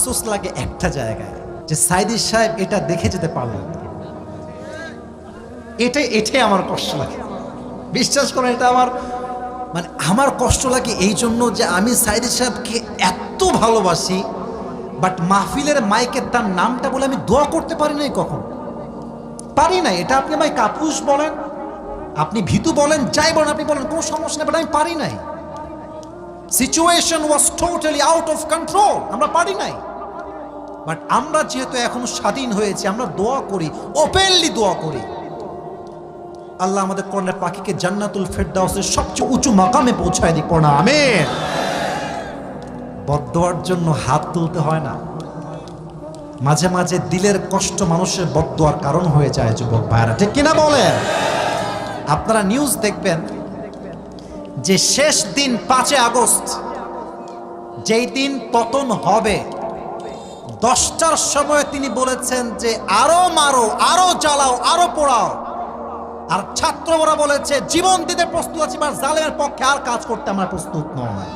আফসোস লাগে একটা জায়গায় যে সাইদি সাহেব এটা দেখে যেতে পারলেন না। এটাই আমার কষ্ট লাগে। বিশ্বাস করেন, এটা আমার কষ্ট লাগে এই জন্য যে আমি সাইদি সাহেবকে এত ভালোবাসি, বাট মাহফিলের মাইকে তার নামটা বলে আমি দোয়া করতে পারি নাই, কখন পারি নাই। এটা আপনি ভাই কাপুরুষ বলেন, আপনি ভীতু বলেন, যাই বলেন, আপনি বলেন, কোনো সমস্যা নেই, বাট আমি পারি নাই। Situation was totally out of control, আমরা পারি নাই। বাট আমরা যেহেতু এখন স্বাধীন হয়েছি, আমরা দোয়া করি, ওপেনলি দোয়া করি, আল্লাহ আমাদের কোরআনের পাখিকে জান্নাতুল ফেরদাউসের সবচেয়ে উঁচু মাকামে পৌঁছায় দিক, পড়া আমিন। বদদোয়ার জন্য হাত তুলতে হয় না। মাঝে মাঝে দিলের কষ্ট মানুষের বদদোয়ার কারণ হয়ে যায়, যুবক ভাইরা, ঠিক কিনা বলেন? আপনারা নিউজ দেখবেন যে শেষ দিন 5 আগস্ট, যেই দিন পতন হবে, 10টার সময় তিনি বলেছেন যে আরো মারো, আরো জ্বালাও, আরো পোড়াও। আর ছাত্ররা বলেছে জীবন দিতে প্রস্তুত আছি, বা জালেমের পক্ষে আর কাজ করতে আমরা প্রস্তুত নয়।